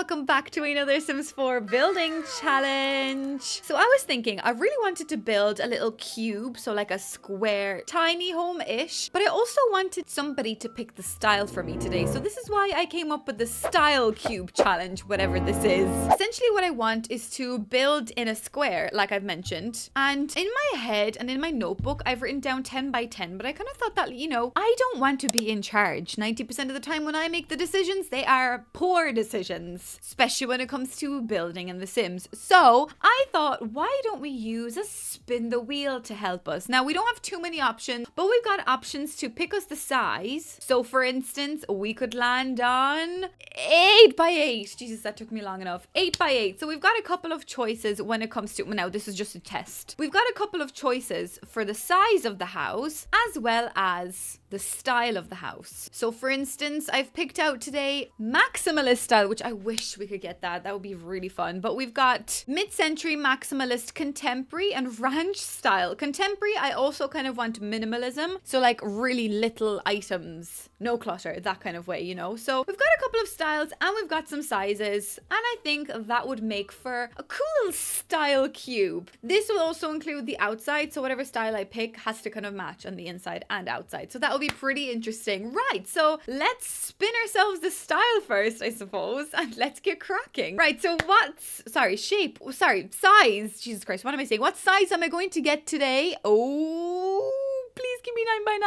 welcome back to another Sims 4 building challenge. So I was thinking, I really wanted to build a little cube, so like a square, tiny home-ish, but I also wanted somebody to pick the style for me today. So this is why I came up with the style cube challenge, whatever this is. Essentially what I want is to build in a square, like I've mentioned. And in my head and in my notebook, I've written down 10 by 10, but I kind of thought that, you know, I don't want to be in charge. 90% of the time when I make the decisions, they are poor decisions, especially when it comes to building in The Sims. So I thought, why don't we use a spin the wheel to help us? Now, we don't have too many options, but we've got options to pick us the size. So for instance, we could land on 8 by 8. Jesus, that took me long enough. 8 by 8. So we've got a couple of choices when it comes to, well, now this is just a test. We've got a couple of choices for the size of the house as well as the style of the house. So for instance, I've picked out today maximalist style, which I wish we could get that. That would be really fun. But we've got mid-century, maximalist, contemporary, and ranch style. Contemporary, I also kind of want minimalism. So like really little items, no clutter, that kind of way, you know? So we've got a couple of styles and we've got some sizes. And I think that would make for a cool style cube. This will also include the outside. So whatever style I pick has to kind of match on the inside and outside. So that will be pretty interesting. Right, so let's spin ourselves the style first, I suppose, and let's get cracking. Right, so size. Jesus Christ, what am I saying? What size am I going to get today? Oh, please give me 9 by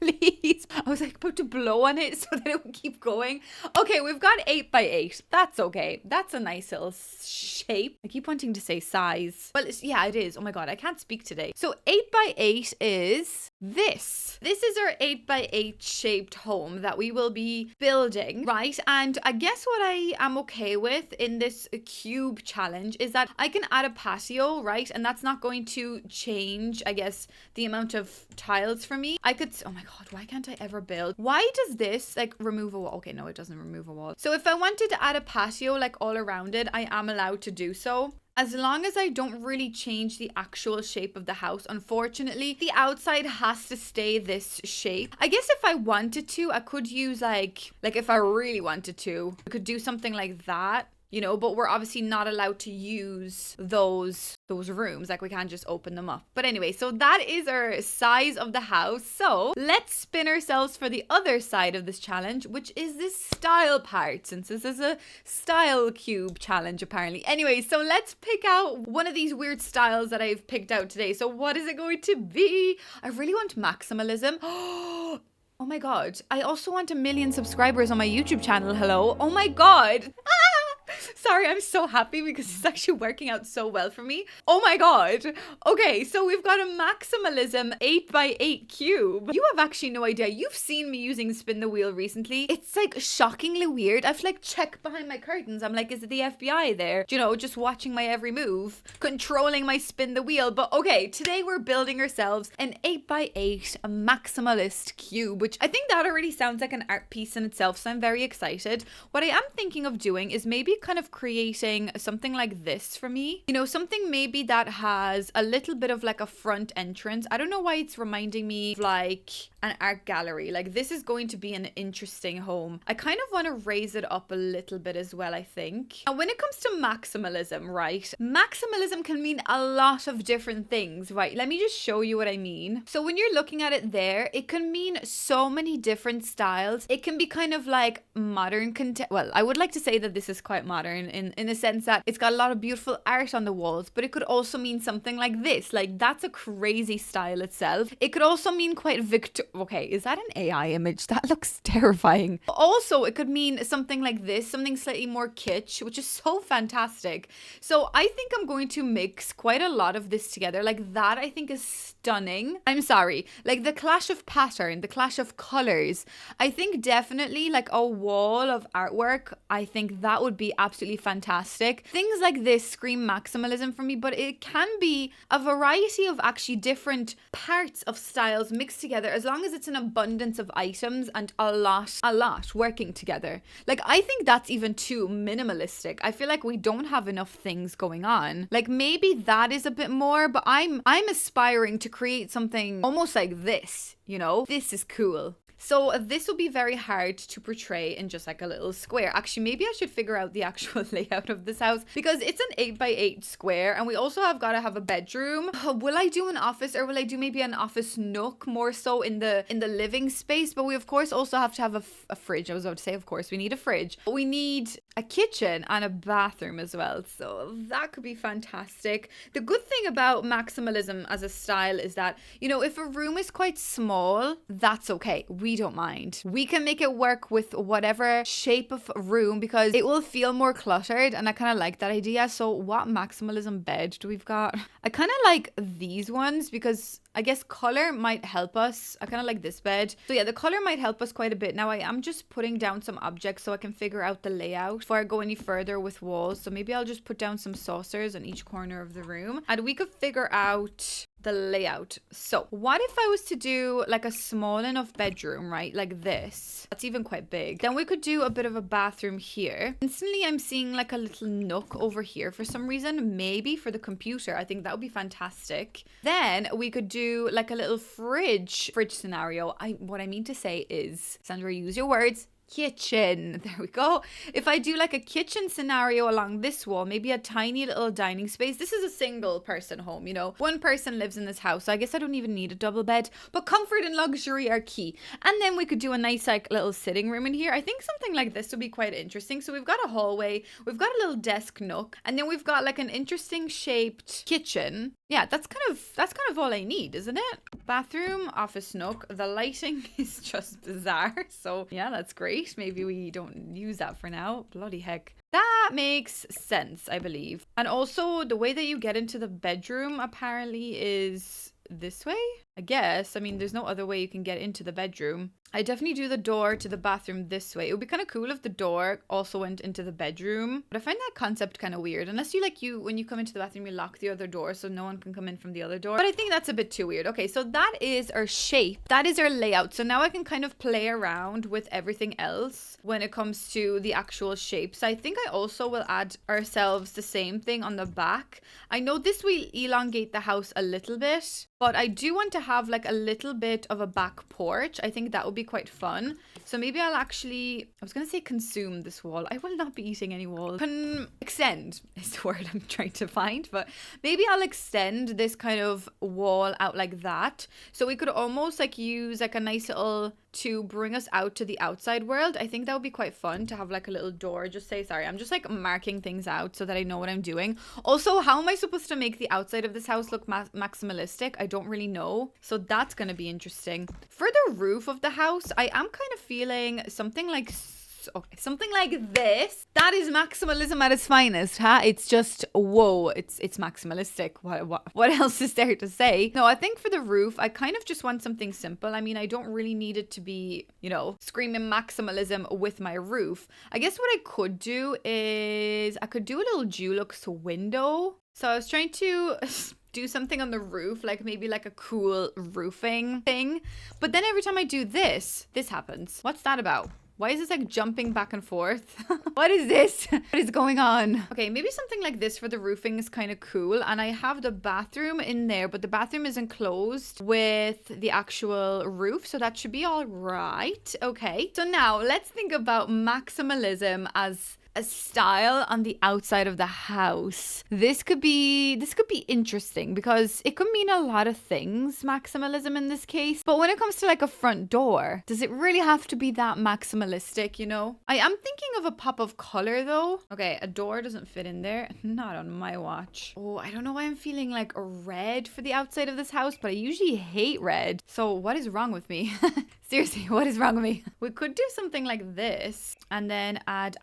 9, please. I was like about to blow on it so that it would keep going. Okay, we've got 8 by 8. That's okay. That's a nice little shape. I keep wanting to say size. Well, yeah, it is. Oh my God, I can't speak today. So 8 by 8 is this. This is our 8 by 8 shaped home that we will be building, right? And I guess what I am okay with in this cube challenge is that I can add a patio, right? And that's not going to change, I guess, the amount of tiles for me. Oh my God, why can't I ever build? Why does this like remove a wall? Okay, no, it doesn't remove a wall. So if I wanted to add a patio like all around it, I am allowed to do so. As long as I don't really change the actual shape of the house. Unfortunately, the outside has to stay this shape. I guess if I wanted to, I could use like if I really wanted to, I could do something like that. You know, but we're obviously not allowed to use those rooms. Like we can't just open them up. But anyway, so that is our size of the house. So let's spin ourselves for the other side of this challenge, which is this style part, since this is a style cube challenge apparently. Anyway, so let's pick out one of these weird styles that I've picked out today. So what is it going to be? I really want maximalism. Oh my God. I also want 1 million subscribers on my YouTube channel. Hello. Oh my God. Sorry, I'm so happy because it's actually working out so well for me. Oh my God. Okay, so we've got a maximalism 8 by 8 cube. You have actually no idea. You've seen me using spin the wheel recently. It's like shockingly weird. I've like checked behind my curtains. I'm like, is it the FBI there? You know, just watching my every move, controlling my spin the wheel. But okay, today we're building ourselves an 8 by 8 maximalist cube, which I think that already sounds like an art piece in itself. So I'm very excited. What I am thinking of doing is maybe kind of creating something like this for me. You know, something maybe that has a little bit of like a front entrance. I don't know why it's reminding me of like an art gallery. Like this is going to be an interesting home. I kind of want to raise it up a little bit as well, I think. And when it comes to maximalism, right? Maximalism can mean a lot of different things, right? Let me just show you what I mean. So when you're looking at it there, it can mean so many different styles. It can be kind of like modern well, I would like to say that this is quite modern in the sense that it's got a lot of beautiful art on the walls, but it could also mean something like this. Like that's a crazy style itself. It could also mean quite okay, is that an AI image? That looks terrifying. Also, it could mean something like this, something slightly more kitsch, which is so fantastic. So I think I'm going to mix quite a lot of this together. Like that I think is stunning. I'm sorry, like the clash of pattern, the clash of colors. I think definitely like a wall of artwork, I think that would be absolutely fantastic. Things like this scream maximalism for me, but it can be a variety of actually different parts of styles mixed together, as long as it's an abundance of items and a lot working together. Like I think that's even too minimalistic. I feel like we don't have enough things going on. Like maybe that is a bit more, but I'm aspiring to create something almost like this. You know, this is cool. So this will be very hard to portray in just like a little square. Actually, maybe I should figure out the actual layout of this house because it's an 8x8 square, and we also have got to have a bedroom. Will I do an office, or will I do maybe an office nook more so in the living space? But we of course also have to have a fridge. I was about to say, of course, we need a fridge. But we need a kitchen and a bathroom as well. So that could be fantastic. The good thing about maximalism as a style is that, you know, if a room is quite small, that's okay. We don't mind. We can make it work with whatever shape of room because it will feel more cluttered, and I kind of like that idea. So what maximalism bed do we've got? I kind of like these ones because I guess color might help us. I kind of like this bed. So yeah, the color might help us quite a bit. Now I am just putting down some objects so I can figure out the layout before I go any further with walls. So maybe I'll just put down some saucers on each corner of the room and we could figure out the layout. So what if I was to do like a small enough bedroom, right? Like this. That's even quite big. Then we could do a bit of a bathroom here. Instantly I'm seeing like a little nook over here for some reason. Maybe for the computer. I think that would be fantastic. Then we could do like a little fridge scenario. What I mean to say is, Sandra, use your words. Kitchen. There we go. If I do like a kitchen scenario along this wall, maybe a tiny little dining space. This is a single person home, you know. One person lives in this house, so I guess I don't even need a double bed, but comfort and luxury are key. And then we could do a nice like little sitting room in here. I think something like this would be quite interesting. So we've got a hallway, we've got a little desk nook, and then we've got like an interesting shaped kitchen. Yeah, that's kind of all I need, isn't it? Bathroom, office nook. The lighting is just bizarre. So yeah, that's great. Maybe we don't use that for now. Bloody heck. That makes sense, I believe. And also the way that you get into the bedroom apparently is this way, I guess. I mean, there's no other way you can get into the bedroom. I definitely do the door to the bathroom this way. It would be kind of cool if the door also went into the bedroom. But I find that concept kind of weird. Unless when you come into the bathroom, you lock the other door so no one can come in from the other door. But I think that's a bit too weird. Okay, so that is our shape. That is our layout. So now I can kind of play around with everything else when it comes to the actual shapes. I think I also will add ourselves the same thing on the back. I know this will elongate the house a little bit, but I do want to have like a little bit of a back porch. I think that would be quite fun. So maybe I'll actually, I was going to say consume this wall. I will not be eating any wall. Extend is the word I'm trying to find, but maybe I'll extend this kind of wall out like that. So we could almost like use like a nice little to bring us out to the outside world. I think that would be quite fun to have like a little door. Just say, sorry, I'm just like marking things out so that I know what I'm doing. Also, how am I supposed to make the outside of this house look maximalistic? I don't really know. So that's going to be interesting. For the roof of the house, I am kind of feeling something like this. That is maximalism at its finest, huh? It's just, whoa, it's maximalistic. What else is there to say? No, I think for the roof, I kind of just want something simple. I mean, I don't really need it to be, you know, screaming maximalism with my roof. I guess what I could do is I could do a little Dulux window. So I was trying to do something on the roof, like maybe like a cool roofing thing. But then every time I do this happens. What's that about? Why is this like jumping back and forth? What is this? What is going on? Okay, maybe something like this for the roofing is kind of cool. And I have the bathroom in there, but the bathroom is enclosed with the actual roof. So that should be all right. Okay, so now let's think about maximalism as a style on the outside of the house. This could be interesting because it could mean a lot of things, maximalism in this case. But when it comes to like a front door, does it really have to be that maximalistic, you know? I am thinking of a pop of color though. Okay, a door doesn't fit in there. Not on my watch. Oh, I don't know why I'm feeling like a red for the outside of this house, but I usually hate red. So what is wrong with me? Seriously, what is wrong with me? We could do something like this and then add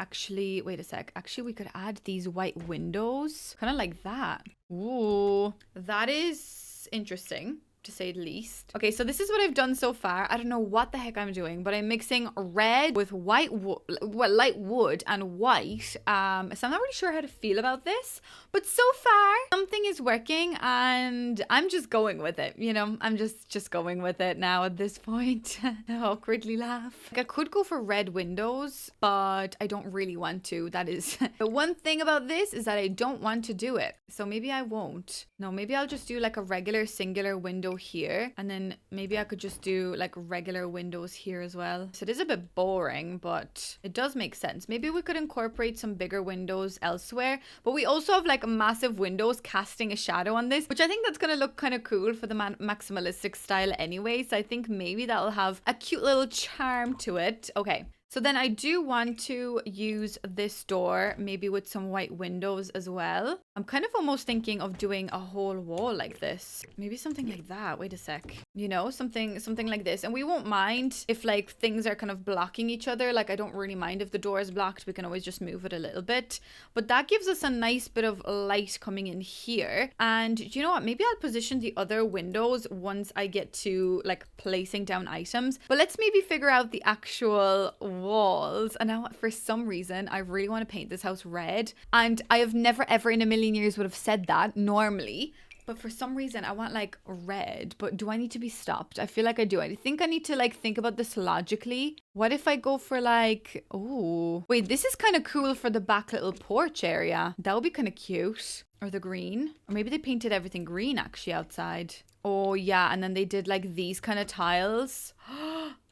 wait a sec. Actually, we could add these white windows. Kind of like that. Ooh, that is interesting, to say the least. Okay, so this is what I've done so far. I don't know what the heck I'm doing, but I'm mixing red with light wood and white. So I'm not really sure how to feel about this, but so far something is working and I'm just going with it. You know, I'm just going with it now at this point. Awkwardly laugh. Like, I could go for red windows, but I don't really want to. That is the one thing about this, is that I don't want to do it. So maybe I won't. No, maybe I'll just do like a regular singular window window here. And then maybe I could just do like regular windows here as well. So it is a bit boring, but it does make sense. Maybe we could incorporate some bigger windows elsewhere. But we also have like massive windows casting a shadow on this, which I think that's going to look kind of cool for the maximalistic style anyway. So I think maybe that'll have a cute little charm to it. Okay. So then I do want to use this door, maybe with some white windows as well. I'm kind of almost thinking of doing a whole wall like this. Maybe something like that. Wait a sec. You know, something like this. And we won't mind if like things are kind of blocking each other. Like I don't really mind if the door is blocked. We can always just move it a little bit. But that gives us a nice bit of light coming in here. And you know what? Maybe I'll position the other windows once I get to like placing down items. But let's maybe figure out the actual walls. And now for some reason I really want to paint this house red, and I have never ever in a million years would have said that normally, but for some reason I want like red. But do I need to be stopped? I feel like I do. I think I need to like think about this logically. What if I go for like, oh wait, this is kind of cool for the back little porch area. That would be kind of cute. Or the green, or maybe they painted everything green actually outside. Oh yeah, and then they did like these kind of tiles.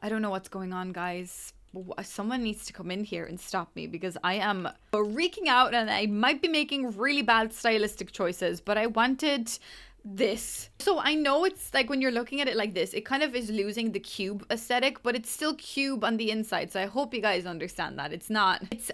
I don't know what's going on, guys. Someone needs to come in here and stop me, because I am freaking out and I might be making really bad stylistic choices, but I wanted this. So I know it's like when you're looking at it like this, it kind of is losing the cube aesthetic, but it's still cube on the inside. So I hope you guys understand that. It's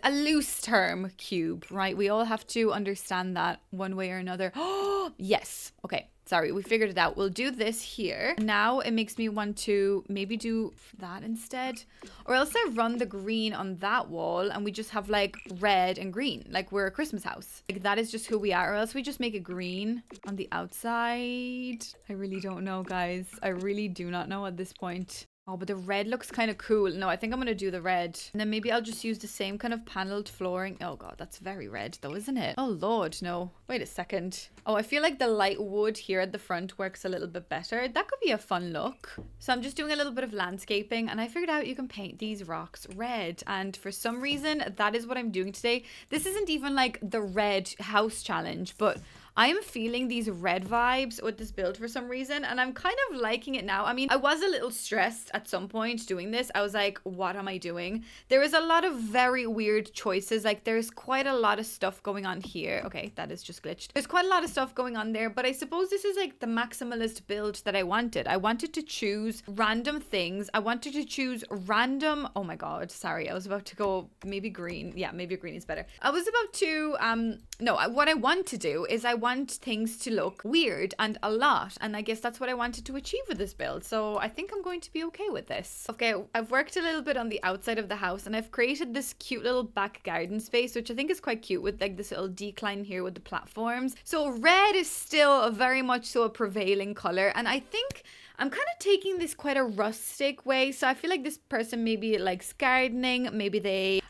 a loose term cube, right? We all have to understand that one way or another. Oh, yes. Okay. Sorry, we figured it out. We'll do this here. Now it makes me want to maybe do that instead. Or else I run the green on that wall and we just have like red and green. Like we're a Christmas house. Like that is just who we are. Or else we just make it green on the outside. I really don't know, guys. I really do not know at this point. Oh, but the red looks kind of cool. No, I think I'm going to do the red. And then maybe I'll just use the same kind of paneled flooring. Oh, God, that's very red though, isn't it? Oh, Lord, no. Wait a second. Oh, I feel like the light wood here at the front works a little bit better. That could be a fun look. So I'm just doing a little bit of landscaping and I figured out you can paint these rocks red. And for some reason, that is what I'm doing today. This isn't even like the red house challenge, but I am feeling these red vibes with this build for some reason, and I'm kind of liking it now. I mean, I was a little stressed at some point doing this. I was like, what am I doing? There is a lot of very weird choices. Like there's quite a lot of stuff going on here. Okay, that is just glitched. There's quite a lot of stuff going on there, but I suppose this is like the maximalist build that I wanted. I wanted to choose random things. I wanted to choose random, oh my God, sorry. I was about to go maybe green. Yeah, maybe green is better. I was about to, no, what I want to do is I want things to look weird and a lot, and I guess that's what I wanted to achieve with this build, so I think I'm going to be okay with this. Okay, I've worked a little bit on the outside of the house and I've created this cute little back garden space, which I think is quite cute with like this little decline here with the platforms. So red is still very much so a prevailing color, and I think I'm kind of taking this quite a rustic way. So I feel like this person maybe likes gardening. Maybe they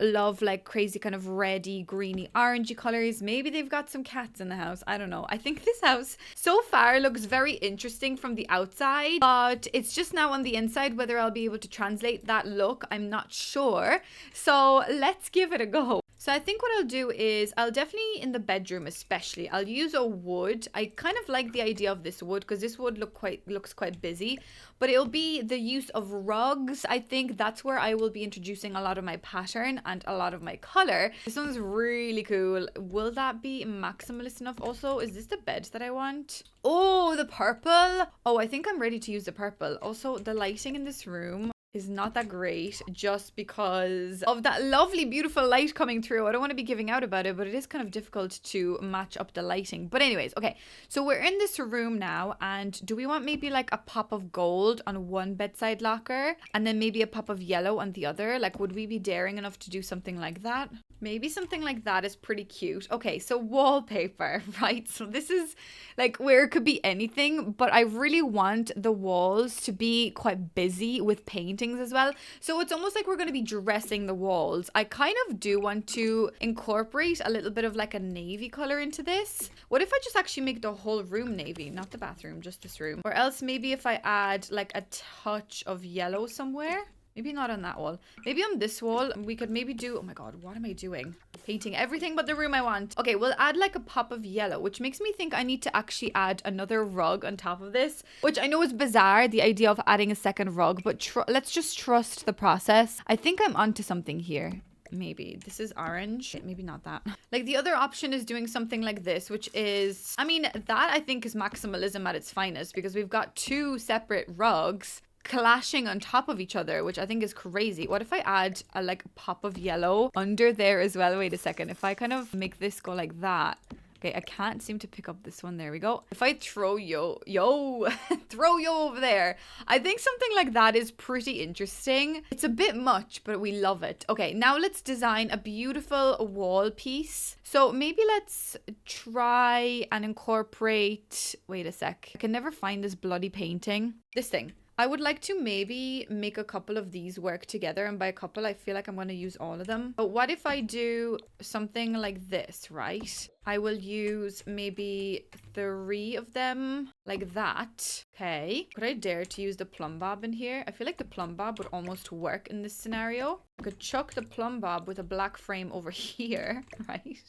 love like crazy kind of reddy, greeny, orangey colors. Maybe they've got some cats in the house. I don't know. I think this house so far looks very interesting from the outside, but it's just now on the inside whether I'll be able to translate that look. I'm not sure. So let's give it a go. So I think what I'll do is I'll definitely in the bedroom especially, I'll use a wood. I kind of like the idea of this wood because this wood looks quite busy, but it'll be the use of rugs. I think that's where I will be introducing a lot of my pattern and a lot of my color. This one's really cool. Will that be maximalist enough also? Is this the bed that I want? Oh, the purple. Oh, I think I'm ready to use the purple. Also, the lighting in this room is not that great just because of that lovely beautiful light coming through. I don't want to be giving out about it, but it is kind of difficult to match up the lighting. But anyways, okay, so we're in this room now, and do we want maybe like a pop of gold on one bedside locker and then maybe a pop of yellow on the other? Like, would we be daring enough to do something like that? Maybe something like that is pretty cute. Okay, so wallpaper, right? So this is like where it could be anything, but I really want the walls to be quite busy with painting as well. So it's almost like we're going to be dressing the walls. I kind of do want to incorporate a little bit of like a navy color into this. What if I just actually make the whole room navy? Not the bathroom, just this room. Or else maybe if I add like a touch of yellow somewhere. Maybe not on that wall. Maybe on this wall, we could maybe do... Oh my god, what am I doing? Painting everything but the room I want. Okay, we'll add like a pop of yellow, which makes me think I need to actually add another rug on top of this, which I know is bizarre, the idea of adding a second rug, but let's just trust the process. I think I'm onto something here. Maybe this is orange, maybe not that. Like the other option is doing something like this, which is, I mean, that I think is maximalism at its finest, because we've got two separate rugs clashing on top of each other, which I think is crazy. What if I add a like pop of yellow under there as well? Wait a second. If I kind of make this go like that. Okay, I can't seem to pick up this one. There we go. If I throw throw yo over there, I think something like that is pretty interesting. It's a bit much, but we love it. Okay, now let's design a beautiful wall piece. So maybe let's try and incorporate, wait a sec. I can never find this bloody painting. This thing. I would like to maybe make a couple of these work together. And by a couple, I feel like I'm going to use all of them. But what if I do something like this, right? I will use maybe 3 of them like that. Okay. Could I dare to use the plumb bob in here? I feel like the plumb bob would almost work in this scenario. I could chuck the plumb bob with a black frame over here, right?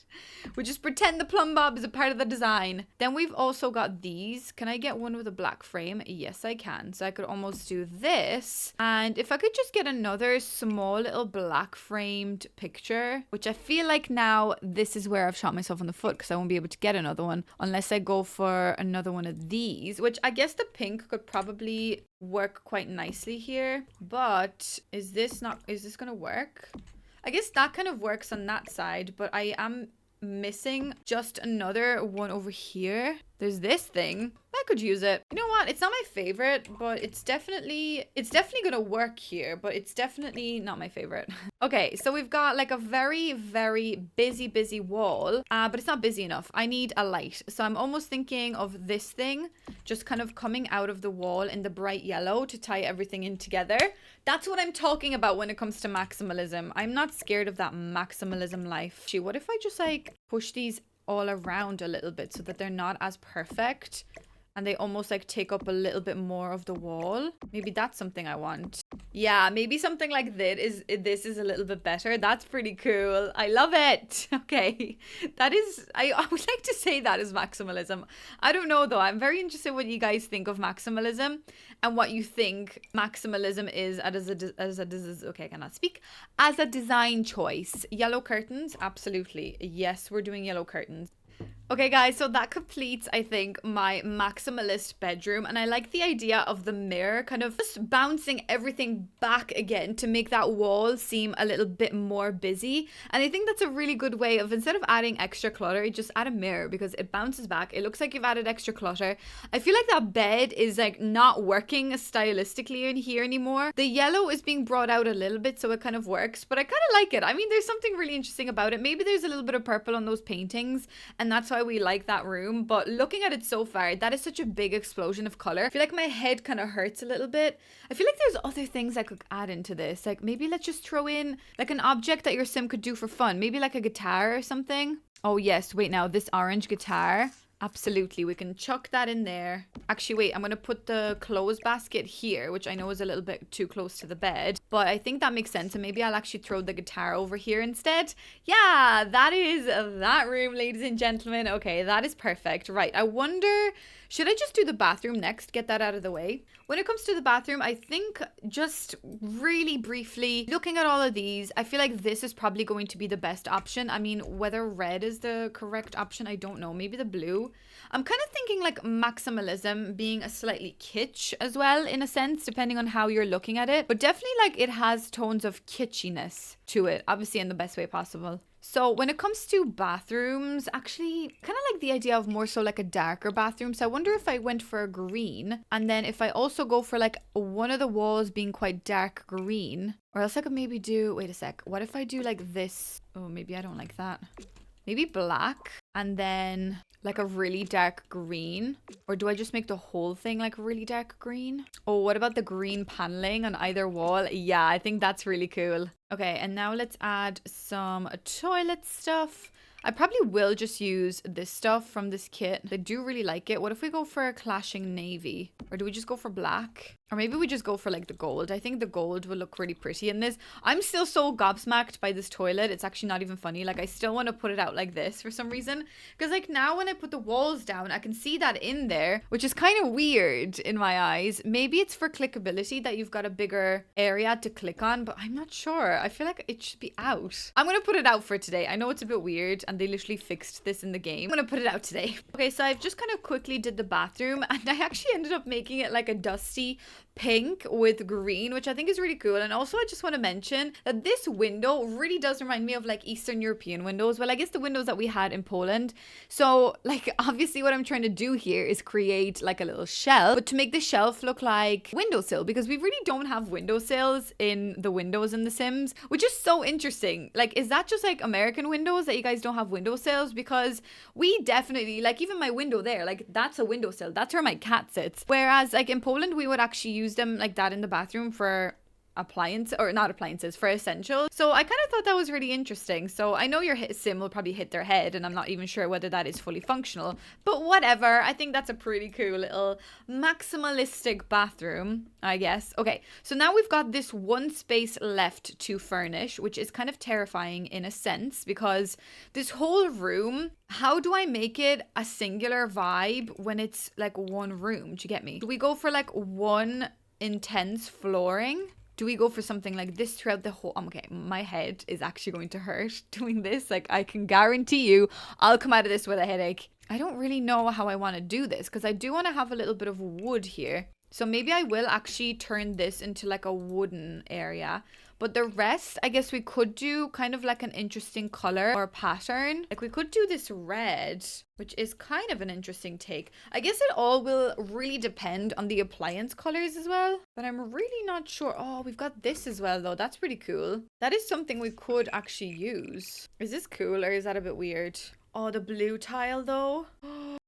We just pretend the plumb bob is a part of the design. Then we've also got these. Can I get one with a black frame? Yes, I can. So I could almost do this. And if I could just get another small little black framed picture, which I feel like now this is where I've shot myself in the foot, because I won't be able to get another one unless I go for another one of these, which I guess the pink could probably work quite nicely here. But is this gonna work? I guess that kind of works on that side, but I am missing just another one over here. There's this thing. I could use it. You know what? It's not my favorite, but it's definitely gonna work here, but it's definitely not my favorite. Okay, so we've got like a very, very busy wall, but it's not busy enough. I need a light. So I'm almost thinking of this thing just kind of coming out of the wall in the bright yellow to tie everything in together. That's what I'm talking about when it comes to maximalism. I'm not scared of that maximalism life. Gee, what if I just like push these all around a little bit so that they're not as perfect and they almost like take up a little bit more of the wall? Maybe that's something I want. Yeah, maybe something like this is a little bit better. That's pretty cool. I love it. Okay. That is, I would like to say that is maximalism. I don't know though. I'm very interested what you guys think of maximalism and what you think maximalism is okay, I cannot speak. As a design choice. Yellow curtains? Absolutely. Yes, we're doing yellow curtains. Okay guys, so that completes, I think, my maximalist bedroom, and I like the idea of the mirror kind of just bouncing everything back again to make that wall seem a little bit more busy. And I think that's a really good way of, instead of adding extra clutter, just add a mirror because it bounces back. It looks like you've added extra clutter. I feel like that bed is like not working stylistically in here anymore. The yellow is being brought out a little bit, so it kind of works, but I kind of like it. I mean, there's something really interesting about it. Maybe there's a little bit of purple on those paintings, and that's why we like that room. But looking at it so far, that is such a big explosion of color. I feel like my head kind of hurts a little bit. I feel like there's other things I could add into this. Like maybe let's just throw in like an object that your sim could do for fun. Maybe like a guitar or something. Oh yes, wait now, this orange guitar. Absolutely, we can chuck that in there. Actually, wait, I'm going to put the clothes basket here, which I know is a little bit too close to the bed, but I think that makes sense. And maybe I'll actually throw the guitar over here instead. Yeah, that is that room, ladies and gentlemen. Okay, that is perfect. Right, I wonder, should I just do the bathroom next? Get that out of the way. When it comes to the bathroom, I think just really briefly looking at all of these, I feel like this is probably going to be the best option. I mean, whether red is the correct option, I don't know. Maybe the blue. I'm kind of thinking like maximalism being a slightly kitsch as well, in a sense, depending on how you're looking at it. But definitely like it has tones of kitschiness to it, obviously in the best way possible. So when it comes to bathrooms, actually kind of like the idea of more so like a darker bathroom. So I wonder if I went for a green, and then if I also go for like one of the walls being quite dark green, or else I could maybe do, wait a sec, what if I do like this? Oh, maybe I don't like that. Maybe black. And then like a really dark green. Or do I just make the whole thing like really dark green? Oh, what about the green paneling on either wall? Yeah, I think that's really cool. Okay, and now let's add some toilet stuff. I probably will just use this stuff from this kit. I do really like it. What if we go for a clashing navy? Or do we just go for black? Or maybe we just go for like the gold. I think the gold will look really pretty in this. I'm still so gobsmacked by this toilet. It's actually not even funny. Like I still want to put it out like this for some reason. Because like now when I put the walls down, I can see that in there, which is kind of weird in my eyes. Maybe it's for clickability that you've got a bigger area to click on, but I'm not sure. I feel like it should be out. I'm going to put it out for today. I know it's a bit weird and they literally fixed this in the game. I'm going to put it out today. Okay, so I've just kind of quickly did the bathroom and I actually ended up making it like a dusty pink with green, which I think is really cool. And also I just want to mention that this window really does remind me of like Eastern European windows. Well, I guess the windows that we had in Poland. So like obviously what I'm trying to do here is create like a little shelf, but to make the shelf look like windowsill, because we really don't have windowsills in the windows in The Sims, which is so interesting. Like, is that just like American windows that you guys don't have windowsills? Because we definitely, like even my window there, like that's a windowsill. That's where my cat sits. Whereas like in Poland, we would actually use them like that in the bathroom for for essentials. So I kind of thought that was really interesting. So I know your sim will probably hit their head and I'm not even sure whether that is fully functional, but whatever. I think that's a pretty cool little maximalistic bathroom, I guess. Okay, so now we've got this one space left to furnish, which is kind of terrifying in a sense because this whole room, how do I make it a singular vibe when it's like one room? Do you get me? Do we go for like one intense flooring? Do we go for something like this throughout the whole... Okay, my head is actually going to hurt doing this. Like, I can guarantee you I'll come out of this with a headache. I don't really know how I want to do this because I do want to have a little bit of wood here. So maybe I will actually turn this into like a wooden area. But the rest, I guess we could do kind of like an interesting color or pattern. Like we could do this red, which is kind of an interesting take. I guess it all will really depend on the appliance colors as well. But I'm really not sure. Oh, we've got this as well though. That's pretty cool. That is something we could actually use. Is this cool or is that a bit weird? Oh, the blue tile though.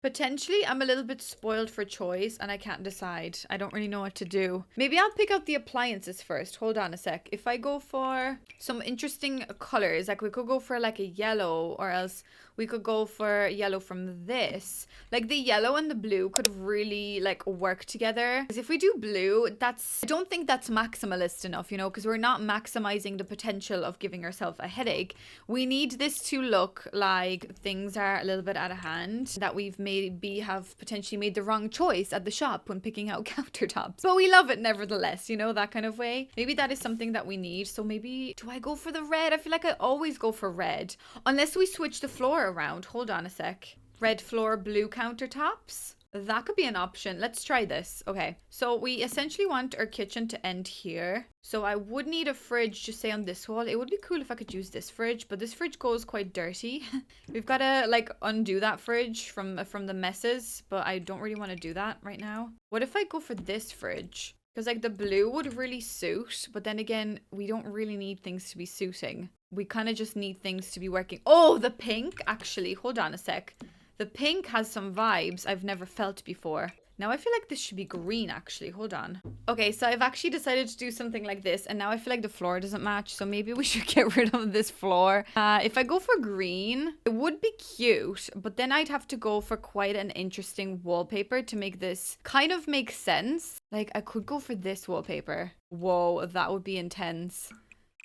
Potentially, I'm a little bit spoiled for choice and I can't decide. I don't really know what to do. Maybe I'll pick out the appliances first. Hold on a sec. If I go for some interesting colors, like we could go for like a yellow, or else we could go for yellow from this. Like the yellow and the blue could really like work together. Because if we do blue, I don't think that's maximalist enough, you know, because we're not maximizing the potential of giving ourselves a headache. We need this to look like things are a little bit out of hand, that we've maybe have potentially made the wrong choice at the shop when picking out countertops. But we love it nevertheless, you know, that kind of way. Maybe that is something that we need. So maybe, do I go for the red? I feel like I always go for red. Unless we switch the floor around. Hold on a sec. Red floor, blue countertops. That could be an option. Let's try this. Okay, so we essentially want our kitchen to end here. So I would need a fridge just say on this wall. It would be cool if I could use this fridge, but this fridge goes quite dirty. We've got to like undo that fridge from the messes, but I don't really want to do that right now. What if I go for this fridge? Because like the blue would really suit, but then again, we don't really need things to be suiting. We kind of just need things to be working. Oh, the pink, actually. Hold on a sec. The pink has some vibes I've never felt before. Now I feel like this should be green, actually. Hold on. Okay, so I've actually decided to do something like this, and now I feel like the floor doesn't match, so maybe we should get rid of this floor. If I go for green, it would be cute, but then I'd have to go for quite an interesting wallpaper to make this kind of make sense. Like, I could go for this wallpaper. Whoa, that would be intense.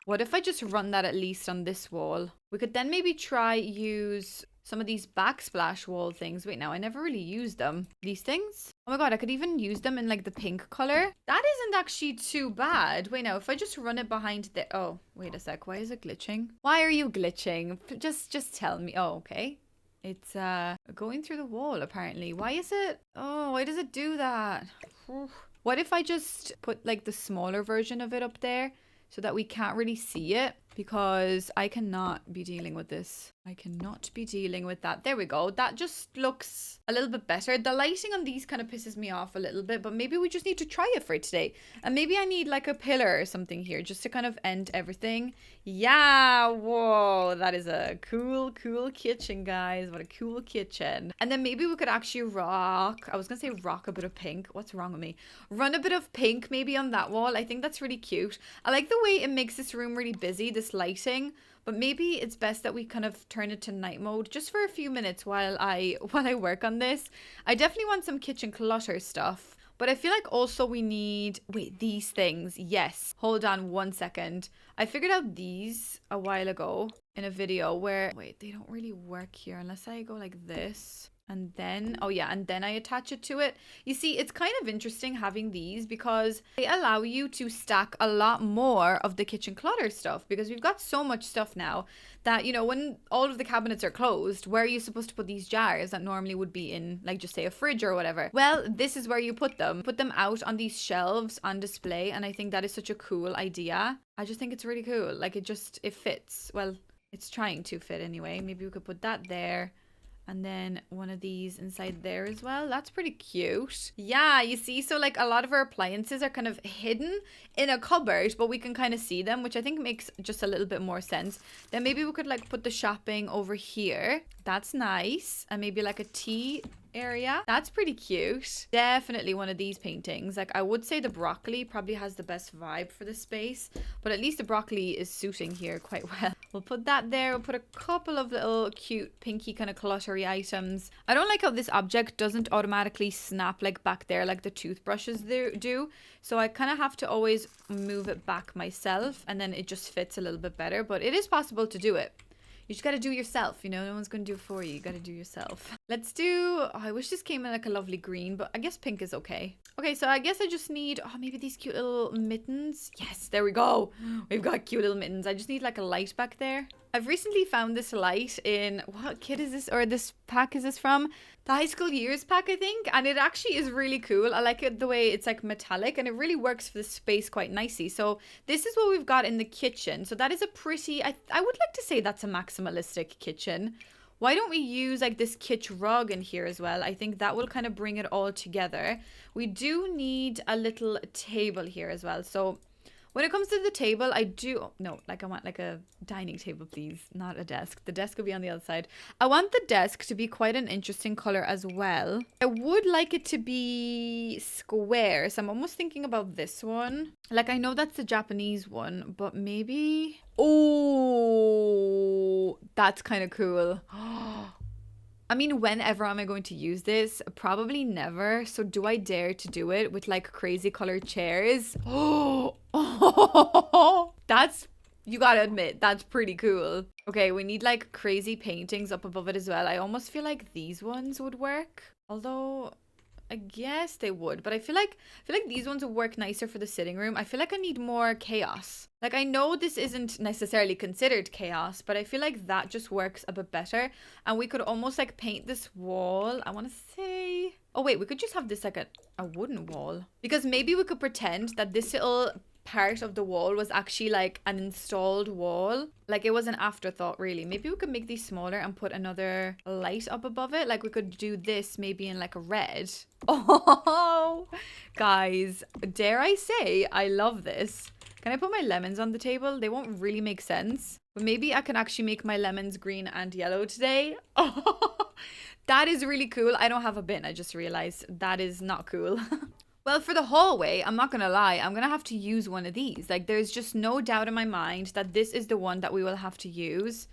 What if I just run that at least on this wall? We could then maybe try use some of these backsplash wall things. Wait, now I never really used them. These things? Oh my god, I could even use them in like the pink color. That isn't actually too bad. Wait, now if I just run it behind the... Oh, wait a sec. Why is it glitching? Why are you glitching? Just tell me. Oh, okay. It's going through the wall apparently. Why is it... Oh, why does it do that? What if I just put like the smaller version of it up there so that we can't really see it? because I cannot be dealing with this. I cannot be dealing with that. There we go. That just looks a little bit better. The lighting on these kind of pisses me off a little bit, but maybe we just need to try it for today. And maybe I need like a pillar or something here just to kind of end everything. Yeah, whoa, that is a cool kitchen, guys. What a cool kitchen. And then maybe we could actually rock, I was gonna say rock a bit of pink. What's wrong with me? Run a bit of pink maybe on that wall. I think that's really cute. I like the way it makes this room really busy, this lighting. But maybe it's best that we kind of turn it to night mode just for a few minutes while I work on this. I definitely want some kitchen clutter stuff. But I feel like also we need, wait, these things. Yes. Hold on one second. I figured out these a while ago in a video where, wait, they don't really work here unless I go like this. And then, oh yeah, and then I attach it to it. You see, it's kind of interesting having these because they allow you to stack a lot more of the kitchen clutter stuff because we've got so much stuff now that, you know, when all of the cabinets are closed, where are you supposed to put these jars that normally would be in, like, just say a fridge or whatever? Well, this is where you put them. Put them out on these shelves on display, and I think that is such a cool idea. I just think it's really cool. Like, it fits. Well, it's trying to fit anyway. Maybe we could put that there. And then one of these inside there as well. That's pretty cute. Yeah, you see, so like a lot of our appliances are kind of hidden in a cupboard, but we can kind of see them, which I think makes just a little bit more sense. Then maybe we could like put the shopping over here. That's nice. And maybe like a tea area. That's pretty cute. Definitely one of these paintings. Like, I would say the broccoli probably has the best vibe for the space, but at least the broccoli is suiting here quite well. We'll put that there. We'll put a couple of little cute pinky kind of cluttery items. I don't like how this object doesn't automatically snap like back there like the toothbrushes do. So I kind of have to always move it back myself, and then it just fits a little bit better, but it is possible to do it. You just got to do it yourself, you know, no one's going to do it for you. You got to do it yourself. Let's do, oh, I wish this came in like a lovely green, but I guess pink is okay. Okay, so I guess I just need, oh, maybe these cute little mittens. Yes, there we go. We've got cute little mittens. I just need like a light back there. I've recently found this light in, what kit is this, or this pack is this from? The High School Years pack, I think. And it actually is really cool. I like it the way it's like metallic, and it really works for the space quite nicely. So this is what we've got in the kitchen. So that is a pretty, I would like to say that's a maximalistic kitchen. Why don't we use like this kitsch rug in here as well? I think that will kind of bring it all together. We do need a little table here as well. So when it comes to the table, I want like a dining table, please, not a desk. The desk will be on the other side. I want the desk to be quite an interesting color as well. I would like it to be square, so I'm almost thinking about this one. Like, I know that's the Japanese one, but maybe... Oh, that's kind of cool. I mean, whenever am I going to use this? Probably never. So do I dare to do it with like crazy colored chairs? Oh, that's, you gotta admit, that's pretty cool. Okay, we need like crazy paintings up above it as well. I almost feel like these ones would work. Although, I guess they would, but I feel like these ones would work nicer for the sitting room. I feel like I need more chaos. Like, I know this isn't necessarily considered chaos, but I feel like that just works a bit better. And we could almost like paint this wall. I want to say, oh wait, we could just have this like a wooden wall, because maybe we could pretend that this little part of the wall was actually like an installed wall. Like, it was an afterthought, really. Maybe we could make these smaller and put another light up above it. Like, we could do this maybe in like a red. Oh, guys, dare I say I love this. Can I put my lemons on the table? They won't really make sense, but maybe I can actually make my lemons green and yellow today. Oh, that is really cool. I don't have a bin. I just realized that is not cool. Well, for the hallway, I'm not going to lie, I'm going to have to use one of these. Like, there's just no doubt in my mind that this is the one that we will have to use.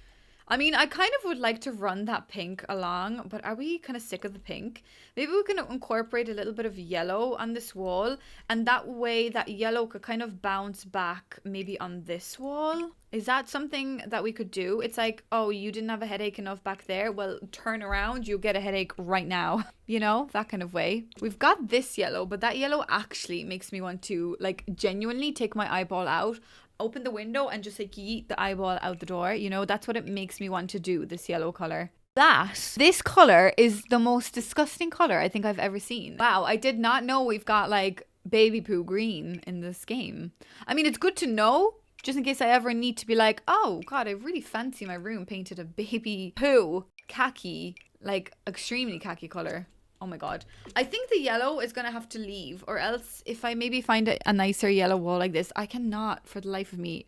I mean, I kind of would like to run that pink along, but are we kind of sick of the pink? Maybe we can incorporate a little bit of yellow on this wall, and that way that yellow could kind of bounce back maybe on this wall. Is that something that we could do? It's like, oh, you didn't have a headache enough back there? Well, turn around, you'll get a headache right now. You know, that kind of way. We've got this yellow, but that yellow actually makes me want to, like, genuinely take my eyeball out, open the window, and just like yeet the eyeball out the door. You know, that's what it makes me want to do, this yellow color. This color is the most disgusting color I think I've ever seen. Wow, I did not know we've got like baby poo green in this game. I mean, it's good to know, Just in case I ever need to be like, oh God, I really fancy my room painted a baby poo khaki, like extremely khaki color. Oh my God. I think the yellow is going to have to leave, or else if I maybe find a nicer yellow wall like this, I cannot for the life of me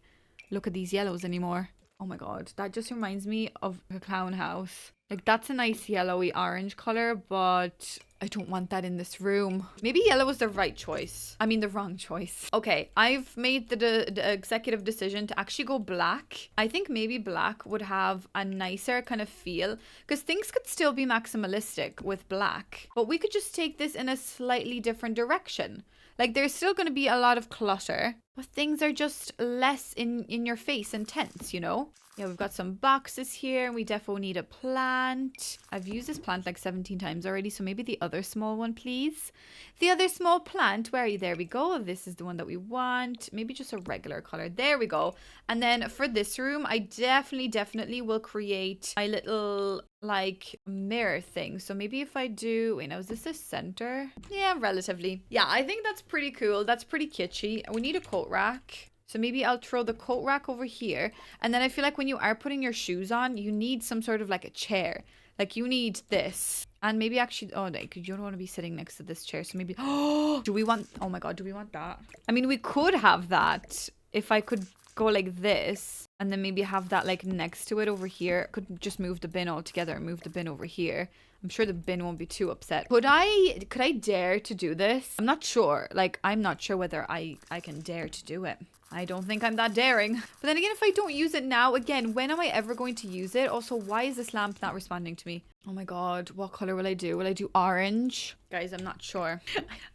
look at these yellows anymore. Oh my God. That just reminds me of a clown house. Like that's a nice yellowy orange color, but I don't want that in this room. Maybe yellow was the right choice. I mean, the wrong choice. Okay, I've made the executive decision to actually go black. I think maybe black would have a nicer kind of feel, because things could still be maximalistic with black, but we could just take this in a slightly different direction. Like there's still going to be a lot of clutter, but things are just less in your face and tense, you know? Yeah, we've got some boxes here, and we defo need a plant. I've used this plant like 17 times already, so maybe the other small one, please. The other small plant, where are you? There we go. This is the one that we want. Maybe just a regular color. There we go. And then for this room, I definitely will create my little like mirror thing. So maybe if I do, wait, now is this the center? Yeah, relatively. Yeah, I think that's pretty cool. That's pretty kitschy. We need a coat rack. So maybe I'll throw the coat rack over here. And then I feel like when you are putting your shoes on, you need some sort of like a chair. Like you need this. And maybe actually, oh, no, you don't want to be sitting next to this chair. So maybe, oh, do we want, oh my God, do we want that? I mean, we could have that if I could go like this. And then maybe have that like next to it over here. Could just move the bin all together and move the bin over here. I'm sure the bin won't be too upset. Could I dare to do this? I'm not sure. Like, I'm not sure whether I can dare to do it. I don't think I'm that daring. But then again, if I don't use it now, again, when am I ever going to use it? Also, why is this lamp not responding to me? Oh my God, what color will I do? Will I do orange? Guys, I'm not sure.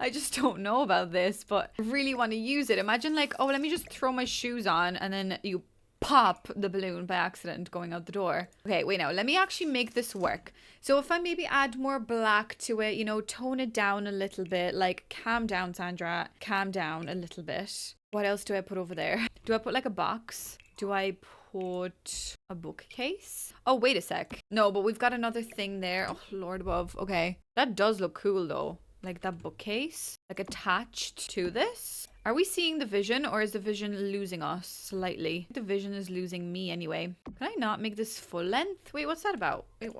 I just don't know about this, but I really want to use it. Imagine like, oh, let me just throw my shoes on and then you pop the balloon by accident going out the door. Okay, wait now, let me actually make this work. So if I maybe add more black to it, you know, tone it down a little bit, like calm down, Sandra, calm down a little bit. What else do I put over there? Do I put like a box? Do I put a bookcase? Oh, wait a sec. No, but we've got another thing there. Oh, Lord above. Okay. That does look cool though. Like that bookcase, like attached to this. Are we seeing the vision, or is the vision losing us slightly? The vision is losing me anyway. Can I not make this full length? Wait, what's that about? Wait,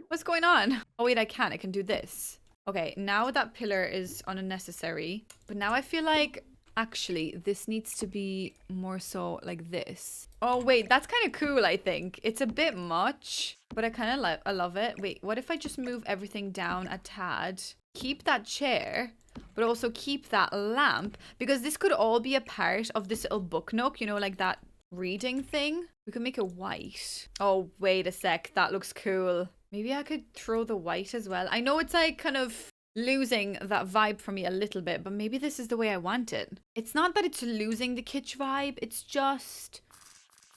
what's going on? Oh wait, I can do this. Okay, now that pillar is unnecessary. But now I feel like actually this needs to be more so like this. Oh wait, that's kind of cool, I think. It's a bit much, but I kind of I love it. Wait, what if I just move everything down a tad? Keep that chair, but also keep that lamp, because this could all be a part of this little book nook, you know, like that reading thing. We could make it white. Oh, wait a sec. That looks cool. Maybe I could throw the white as well. I know it's like kind of losing that vibe for me a little bit, but maybe this is the way I want it. It's not that it's losing the kitsch vibe. It's just,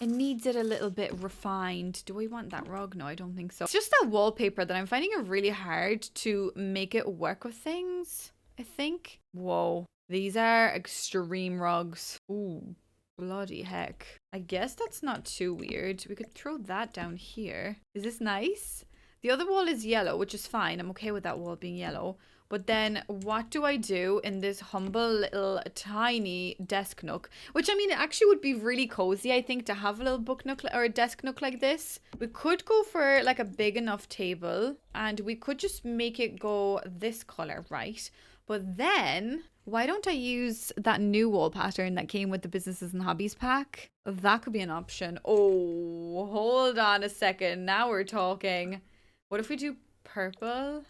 it needs it a little bit refined. Do we want that rug? No, I don't think so. It's just that wallpaper that I'm finding it really hard to make it work with things, I think. Whoa. These are extreme rugs. Ooh, bloody heck. I guess that's not too weird. We could throw that down here. Is this nice? The other wall is yellow, which is fine. I'm okay with that wall being yellow. But then what do I do in this humble little tiny desk nook? Which, I mean, it actually would be really cozy, I think, to have a little book nook or a desk nook like this. We could go for like a big enough table, and we could just make it go this color, right? But then why don't I use that new wall pattern that came with the businesses and hobbies pack? That could be an option. Oh, hold on a second. Now we're talking. What if we do purple?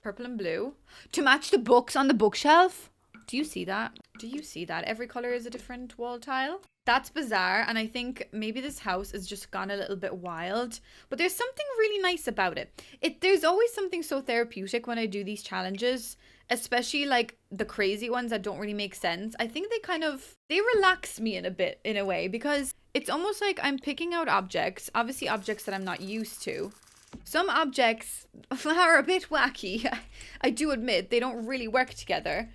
Purple and blue to match the books on the bookshelf. Do you see that? Do you see that? Every color is a different wall tile. That's bizarre, and I think maybe this house has just gone a little bit wild, but there's something really nice about it. There's always something so therapeutic when I do these challenges, especially like the crazy ones that don't really make sense. I think they relax me in a way, because it's almost like I'm picking out objects, obviously objects that I'm not used to. Some objects are a bit wacky. I do admit they don't really work together,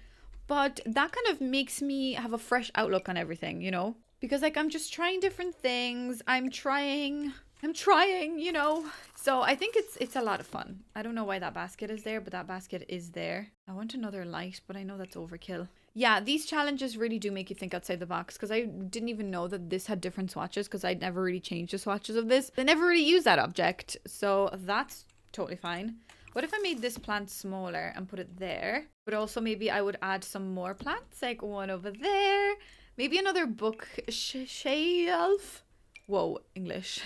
but that kind of makes me have a fresh outlook on everything, you know? Because like I'm just trying different things. I'm trying, you know? So I think it's a lot of fun. I don't know why that basket is there, but that basket is there. I want another light, but I know that's overkill. Yeah, these challenges really do make you think outside the box, because I didn't even know that this had different swatches, because I'd never really changed the swatches of this. I never really used that object, so that's totally fine. What if I made this plant smaller and put it there? But also maybe I would add some more plants, like one over there. Maybe another bookshelf. Whoa, English.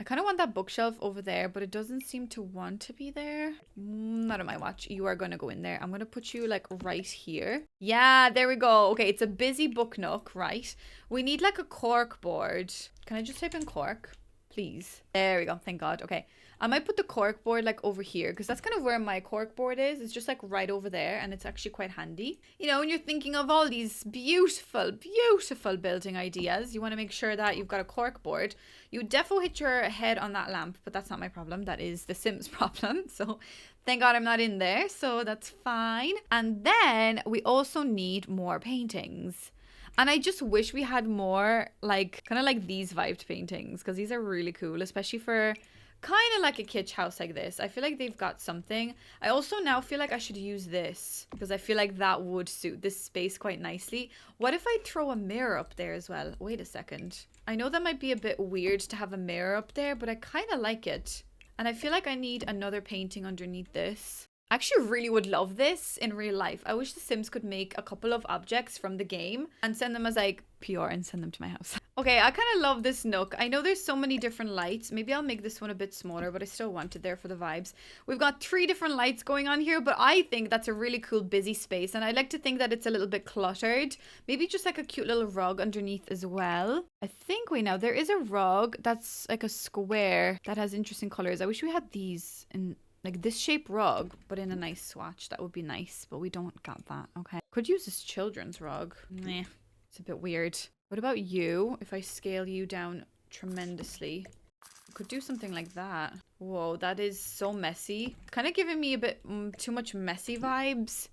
I kind of want that bookshelf over there, but it doesn't seem to want to be there. Not on my watch. You are going to go in there. I'm going to put you like right here. Yeah, there we go. Okay, it's a busy book nook, right? We need like a cork board. Can I just type in cork, please? There we go. Thank God. Okay. I might put the cork board like over here, because that's kind of where my cork board is. It's just like right over there, and it's actually quite handy. You know, when you're thinking of all these beautiful, beautiful building ideas, you want to make sure that you've got a cork board. You defo hit your head on that lamp, but that's not my problem. That is the Sims problem. So thank God I'm not in there. So that's fine. And then we also need more paintings. And I just wish we had more like kind of like these vibed paintings, because these are really cool, especially for kind of like a kitsch house like this. I feel like they've got something. I also now feel like I should use this, because I feel like that would suit this space quite nicely. What if I throw a mirror up there as well? Wait a second. I know that might be a bit weird to have a mirror up there, but I kind of like it. And I feel like I need another painting underneath this. I actually really would love this in real life. I wish The Sims could make a couple of objects from the game and send them as like PR and send them to my house. Okay, I kind of love this nook. I know there's so many different lights. Maybe I'll make this one a bit smaller, but I still want it there for the vibes. We've got 3 different lights going on here, but I think that's a really cool busy space. And I like to think that it's a little bit cluttered. Maybe just like a cute little rug underneath as well. I think, wait, now there is a rug that's like a square that has interesting colors. I wish we had these in like this shape rug, but in a nice swatch. That would be nice, but we don't got that. Okay. Could use this children's rug. Nah, it's a bit weird. What about you? If I scale you down tremendously, I could do something like that. Whoa, that is so messy. Kind of giving me a bit too much messy vibes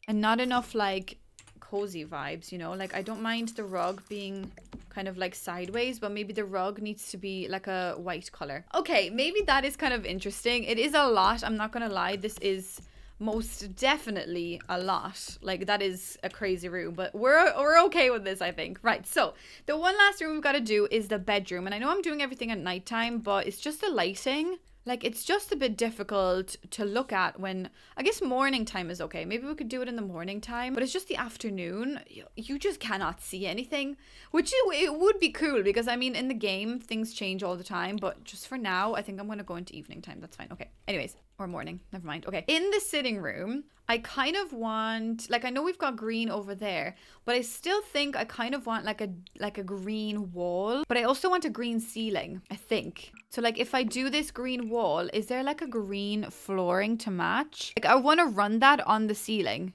and not enough like cozy vibes, you know? Like I don't mind the rug being kind of like sideways, but maybe the rug needs to be like a white color. Okay, maybe that is kind of interesting. It is a lot, I'm not gonna lie. This is most definitely a lot. Like that is a crazy room, but we're okay with this, I think. Right, so the one last room we've got to do is the bedroom, and I know I'm doing everything at nighttime, but it's just the lighting. Like, it's just a bit difficult to look at when, I guess morning time is okay. Maybe we could do it in the morning time, but it's just the afternoon. You just cannot see anything, which it would be cool because, I mean, in the game, things change all the time. But just for now, I think I'm going to go into evening time. That's fine. Okay. Anyways, or morning. Never mind. Okay. In the sitting room, I kind of want, like, I know we've got green over there, but I still think I kind of want like a green wall, but I also want a green ceiling, I think. So like if I do this green wall, is there like a green flooring to match? Like I want to run that on the ceiling.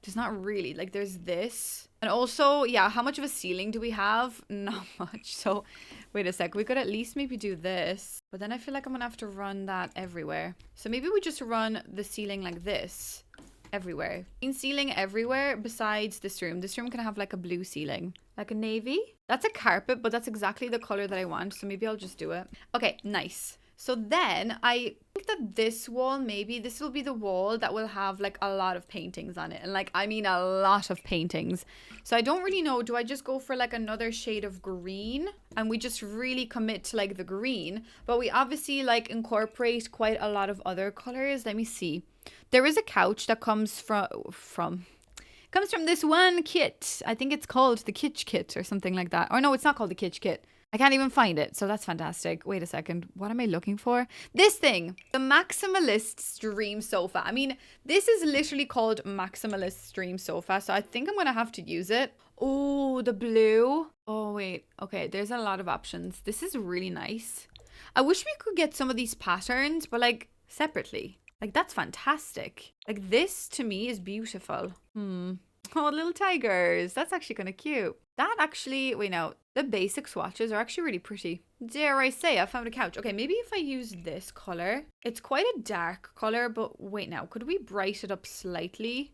There's not really, like there's this. And also, yeah, how much of a ceiling do we have? Not much. So wait a sec, we could at least maybe do this, but then I feel like I'm gonna have to run that everywhere. So maybe we just run the ceiling like this everywhere. Green ceiling everywhere besides this room. This room can have like a blue ceiling, like a navy. That's a carpet, but that's exactly the color that I want. So maybe I'll just do it. Okay, nice. So then I think that this wall, maybe this will be the wall that will have like a lot of paintings on it. And like, I mean a lot of paintings. So I don't really know. Do I just go for like another shade of green and we just really commit to like the green, but we obviously like incorporate quite a lot of other colors. Let me see. There is a couch that comes from this one kit. I think it's called the Kitsch Kit or something like that. Or no, it's not called the Kitsch Kit. I can't even find it. So that's fantastic. Wait a second. What am I looking for? This thing. The Maximalist Dream Sofa. I mean, this is literally called Maximalist Dream Sofa. So I think I'm going to have to use it. Oh, the blue. Oh, wait. Okay, there's a lot of options. This is really nice. I wish we could get some of these patterns, but like separately. Like, that's fantastic. Like, this to me is beautiful. Oh, little tigers. That's actually kind of cute. That actually, wait, no. The basic swatches are actually really pretty. Dare I say, I found a couch. Okay, maybe if I use this color. It's quite a dark color, but wait now. Could we brighten it up slightly?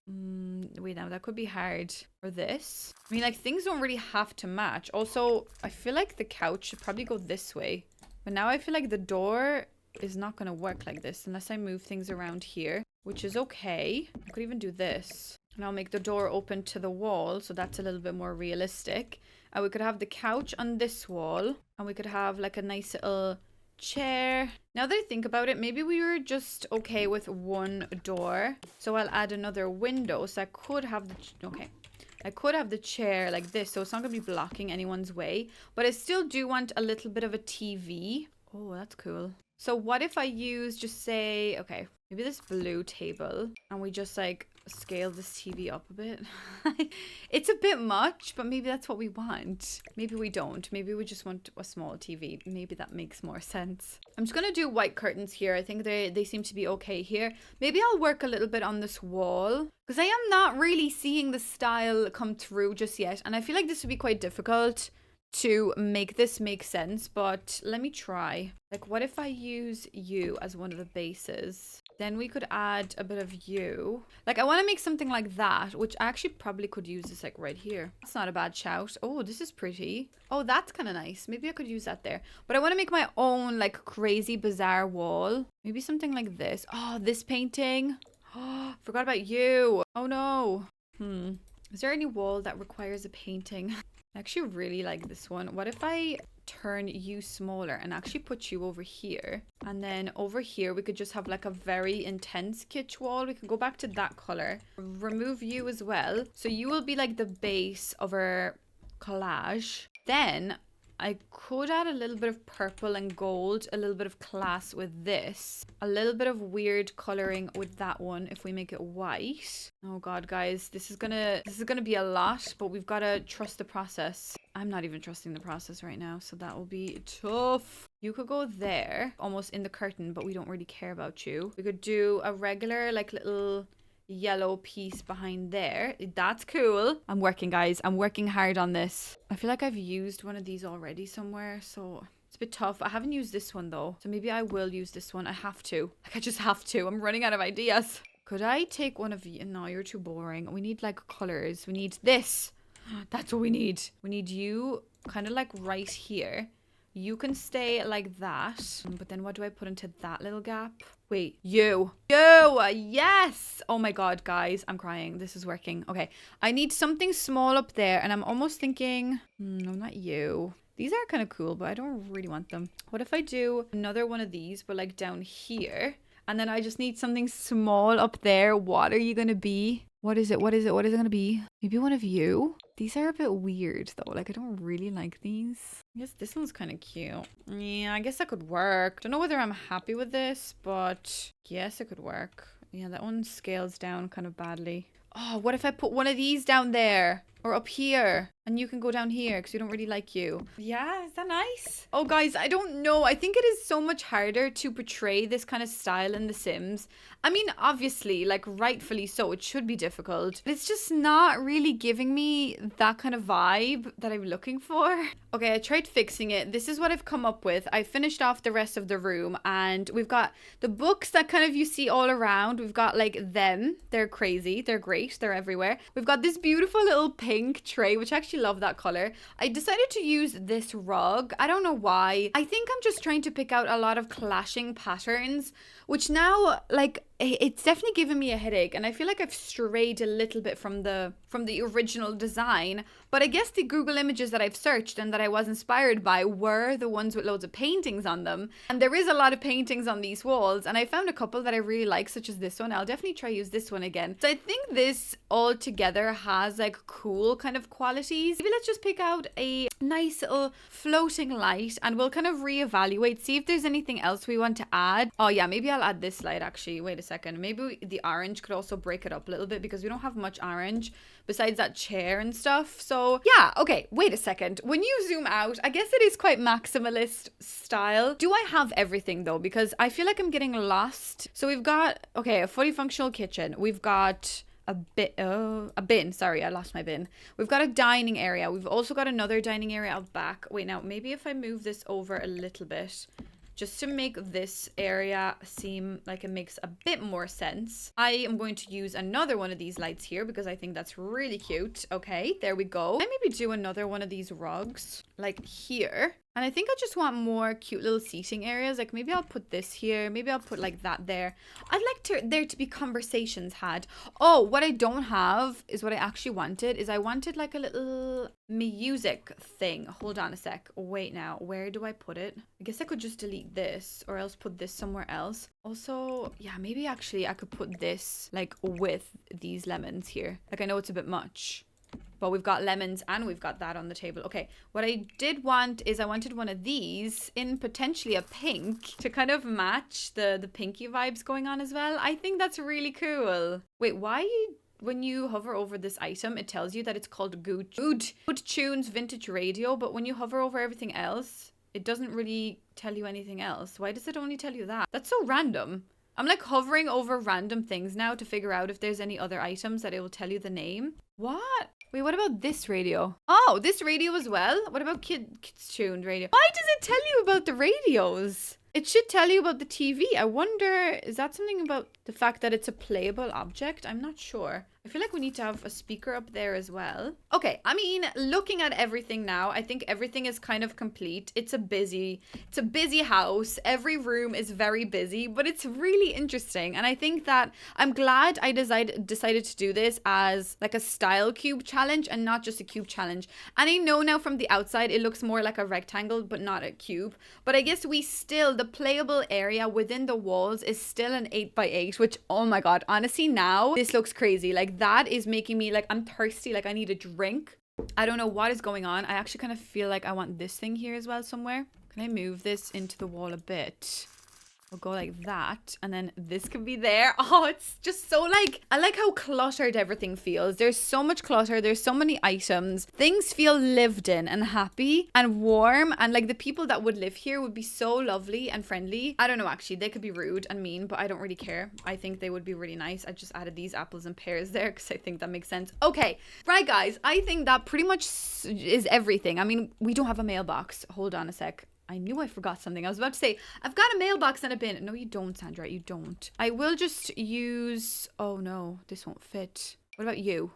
Wait now, that could be hard. Or this. I mean, like, things don't really have to match. Also, I feel like the couch should probably go this way. But now I feel like the door is not going to work like this unless I move things around here, which is okay. I could even do this. And I'll make the door open to the wall, so that's a little bit more realistic. And we could have the couch on this wall, and we could have like a nice little chair. Now that I think about it, maybe we were just okay with one door. So I'll add another window, so I could have the... Okay. I could have the chair like this, so it's not going to be blocking anyone's way. But I still do want a little bit of a TV. Oh, that's cool. So what if I use, just say, okay, maybe this blue table, and we just like scale this TV up a bit. It's a bit much, but maybe that's what we want. Maybe we don't. Maybe we just want a small TV. Maybe that makes more sense. I'm just going to do white curtains here. I think they seem to be okay here. Maybe I'll work a little bit on this wall, because I am not really seeing the style come through just yet. And I feel like this would be quite difficult to make this make sense, but let me try. Like, what if I use you as one of the bases? Then we could add a bit of you. Like, I want to make something like that, which I actually probably could use this like right here. That's not a bad shout. Oh, this is pretty. Oh, that's kind of nice. Maybe I could use that there. But I want to make my own like crazy bizarre wall. Maybe something like this. Oh, this painting. Oh, forgot about you. Oh no. Is there any wall that requires a painting? I actually really like this one. What if I turn you smaller and actually put you over here? And then over here, we could just have like a very intense kitsch wall. We can go back to that color. Remove you as well. So you will be like the base of our collage. Then I could add a little bit of purple and gold, a little bit of class with this, a little bit of weird coloring with that one if we make it white. Oh god, guys, this is gonna be a lot, but we've got to trust the process. I'm not even trusting the process right now, so that will be tough. You could go there, almost in the curtain, but we don't really care about you. We could do a regular like little yellow piece behind there. That's cool. I'm working, guys. I'm working hard on this. I feel like I've used one of these already somewhere, so it's a bit tough. I haven't used this one though, so maybe I will use this one. I have to. Like, I just have to. I'm running out of ideas. Could I take one of you? No, you're too boring. We need like colors. We need this. That's what we need. We need you kind of like right here. You can stay like that. But then what do I put into that little gap? Wait, you, yes. Oh my god, guys, I'm crying. This is working. Okay, I need something small up there, and I'm almost thinking, no, not you. These are kind of cool, but I don't really want them. What if I do another one of these, but like down here? And then I just need something small up there. What are you gonna be? What is it? What is it? What is it gonna be? Maybe one of you? These are a bit weird though. Like, I don't really like these. I guess this one's kind of cute. Yeah, I guess that could work. Don't know whether I'm happy with this, but yes, it could work. Yeah, that one scales down kind of badly. Oh, what if I put one of these down there? Or up here? And you can go down here because we don't really like you. Yeah, is that nice? Oh, guys, I don't know. I think it is so much harder to portray this kind of style in The Sims. I mean, obviously, like, rightfully so. It should be difficult. But it's just not really giving me that kind of vibe that I'm looking for. Okay, I tried fixing it. This is what I've come up with. I finished off the rest of the room. And we've got the books that kind of you see all around. We've got, like, them. They're crazy. They're great. They're everywhere. We've got this beautiful little pink tray, which I actually love that color. I decided to use this rug. I don't know why. I think I'm just trying to pick out a lot of clashing patterns, which now, like, it's definitely given me a headache, and I feel like I've strayed a little bit from the original design. But I guess the Google images that I've searched and that I was inspired by were the ones with loads of paintings on them. And there is a lot of paintings on these walls, and I found a couple that I really like, such as this one. I'll definitely try use this one again. So I think this all together has like cool kind of qualities. Maybe let's just pick out a nice little floating light, and we'll kind of reevaluate, see if there's anything else we want to add. Oh yeah, maybe I'll add this light actually. Wait a second. Maybe the orange could also break it up a little bit, because we don't have much orange besides that chair and stuff. So yeah, okay, wait a second. When you zoom out, I guess it is quite maximalist style. Do I have everything though? Because I feel like I'm getting lost. So we've got, okay, a fully functional kitchen. We've got a bin. Sorry, I lost my bin. We've got a dining area. We've also got another dining area out back. Wait, now maybe if I move this over a little bit, just to make this area seem like it makes a bit more sense, I am going to use another one of these lights here because I think that's really cute. Okay, there we go. I maybe do another one of these rugs like here. And I think I just want more cute little seating areas. Like maybe I'll put this here. Maybe I'll put like that there. I'd like there to be conversations had. Oh, what I don't have is what I actually wanted. Is I wanted like a little music thing. Hold on a sec. Wait now. Where do I put it? I guess I could just delete this or else put this somewhere else. Also, yeah, maybe actually I could put this like with these lemons here. Like I know it's a bit much. But we've got lemons and we've got that on the table. Okay, what I did want is I wanted one of these in potentially a pink to kind of match the pinky vibes going on as well. I think that's really cool. Wait, why when you hover over this item, it tells you that it's called Good Tunes Vintage Radio, but when you hover over everything else, it doesn't really tell you anything else. Why does it only tell you that? That's so random. I'm like hovering over random things now to figure out if there's any other items that it will tell you the name. What? Wait, what about this radio? Oh, this radio as well? What about kids tuned radio? Why does it tell you about the radios? It should tell you about the TV. I wonder, is that something about the fact that it's a playable object? I'm not sure. I feel like we need to have a speaker up there as well. Okay, I mean, looking at everything now, I think everything is kind of complete. It's a busy house. Every room is very busy, but it's really interesting. And I think that I'm glad I decided to do this as like a style cube challenge and not just a cube challenge. And I know now from the outside, it looks more like a rectangle, but not a cube. But I guess the playable area within the walls is still an 8x8, which, oh my God, honestly, now this looks crazy. Like that is making me like, I'm thirsty. Like I need a drink. I don't know what is going on. I actually kind of feel like I want this thing here as well somewhere. Can I move this into the wall a bit? We'll go like that. And then this could be there. Oh, it's just so like, I like how cluttered everything feels. There's so much clutter. There's so many items. Things feel lived in and happy and warm. And like the people that would live here would be so lovely and friendly. I don't know, actually. They could be rude and mean, but I don't really care. I think they would be really nice. I just added these apples and pears there because I think that makes sense. Okay. Right, guys. I think that pretty much is everything. I mean, we don't have a mailbox. Hold on a sec. I knew I forgot something. I was about to say, I've got a mailbox and a bin. No, you don't, Sandra. You don't. I will just use... Oh, no. This won't fit. What about you?